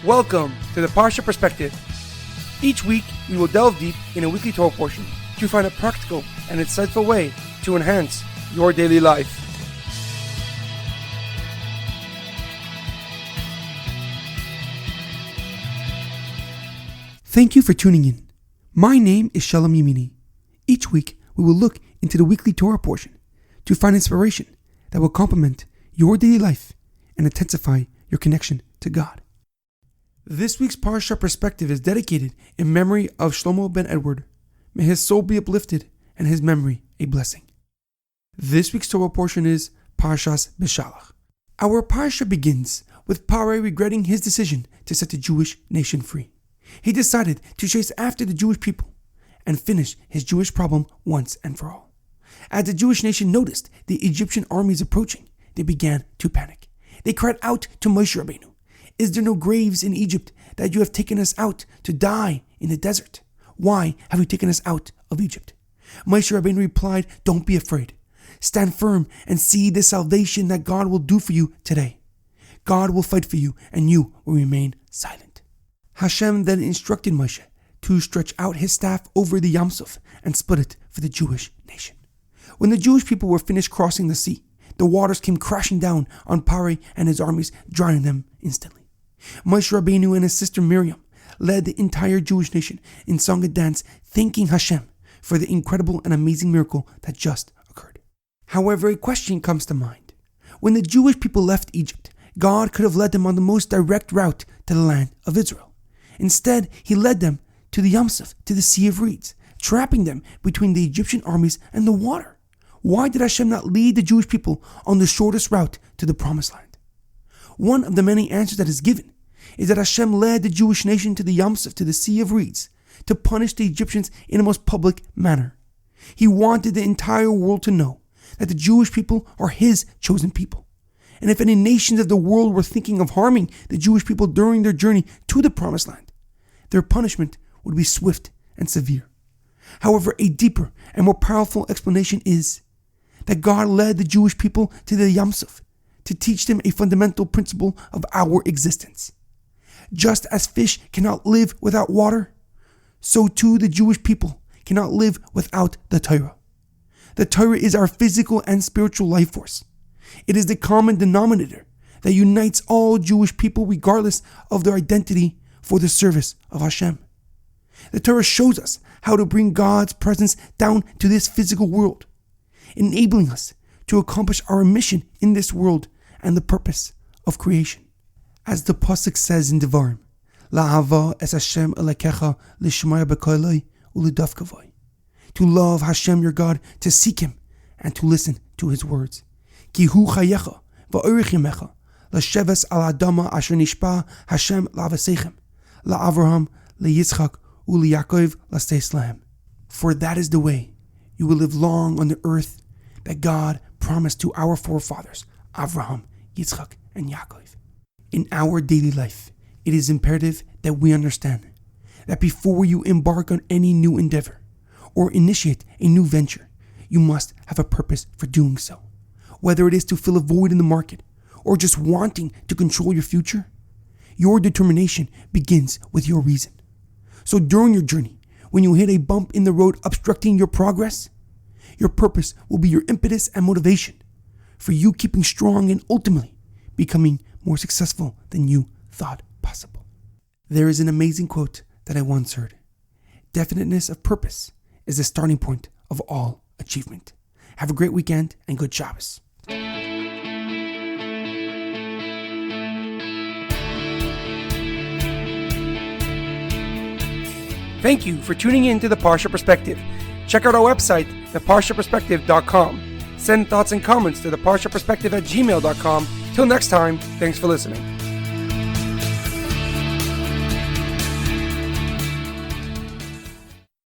Welcome to the Parsha Perspective. Each week, we will delve deep in a weekly Torah portion to find a practical and insightful way to enhance your daily life. Thank you for tuning in. My name is Shalom Yemini. Each week, we will look into the weekly Torah portion to find inspiration that will complement your daily life and intensify your connection to God. This week's Parsha Perspective is dedicated in memory of Shlomo Ben Edward. May his soul be uplifted and his memory a blessing. This week's Torah portion is Parshas Beshalach. Our Parsha begins with Pharaoh regretting his decision to set the Jewish nation free. He decided to chase after the Jewish people and finish his Jewish problem once and for all. As the Jewish nation noticed the Egyptian armies approaching, they began to panic. They cried out to Moshe Rabbeinu, "Is there no graves in Egypt that you have taken us out to die in the desert? Why have you taken us out of Egypt?" Moshe Rabbeinu replied, "Don't be afraid. Stand firm and see the salvation that God will do for you today. God will fight for you and you will remain silent." Hashem then instructed Moshe to stretch out his staff over the Yam Suf and split it for the Jewish nation. When the Jewish people were finished crossing the sea, the waters came crashing down on Pharaoh and his armies, drowning them instantly. Moshe Rabbeinu and his sister Miriam led the entire Jewish nation in song and dance, thanking Hashem for the incredible and amazing miracle that just occurred. However, a question comes to mind. When the Jewish people left Egypt, God could have led them on the most direct route to the land of Israel. Instead, he led them to the Yam Suf, to the Sea of Reeds, trapping them between the Egyptian armies and the water. Why did Hashem not lead the Jewish people on the shortest route to the Promised Land? One of the many answers that is given is that Hashem led the Jewish nation to the Yam Suf, to the Sea of Reeds, to punish the Egyptians in a most public manner. He wanted the entire world to know that the Jewish people are his chosen people. And if any nations of the world were thinking of harming the Jewish people during their journey to the Promised Land, their punishment would be swift and severe. However, a deeper and more powerful explanation is that God led the Jewish people to the Yam Suf to teach them a fundamental principle of our existence. Just as fish cannot live without water, so too the Jewish people cannot live without the Torah. The Torah is our physical and spiritual life force. It is the common denominator that unites all Jewish people regardless of their identity for the service of Hashem. The Torah shows us how to bring God's presence down to this physical world, enabling us to accomplish our mission in this world and the purpose of creation. As the Pasuk says in Devarim, La'ava es Hashem elekecha lishmaya b'koiloi u'lidavkavoi. To love Hashem your God, to seek Him, and to listen to His words. Ki hu chayecha va'orich yamecha l'sheves al adama asher nishpa Hashem la'avasechem la'Avraham le'Yitzchak u'liYaakov l'steis lahem. For that is the way you will live long on the earth that God promised to our forefathers, Avraham, Yitzchak, and Yaakov. In our daily life, it is imperative that we understand that before you embark on any new endeavor or initiate a new venture, you must have a purpose for doing so. Whether it is to fill a void in the market or just wanting to control your future, your determination begins with your reason. So during your journey, when you hit a bump in the road obstructing your progress, your purpose will be your impetus and motivation for you keeping strong and ultimately becoming more successful than you thought possible. There is an amazing quote that I once heard. Definiteness of purpose is the starting point of all achievement. Have a great weekend and good Shabbos. Thank you for tuning in to the Parsha Perspective. Check out our website, theparshaperspective.com. Send thoughts and comments to theparshaperspective@gmail.com. Till next time, thanks for listening.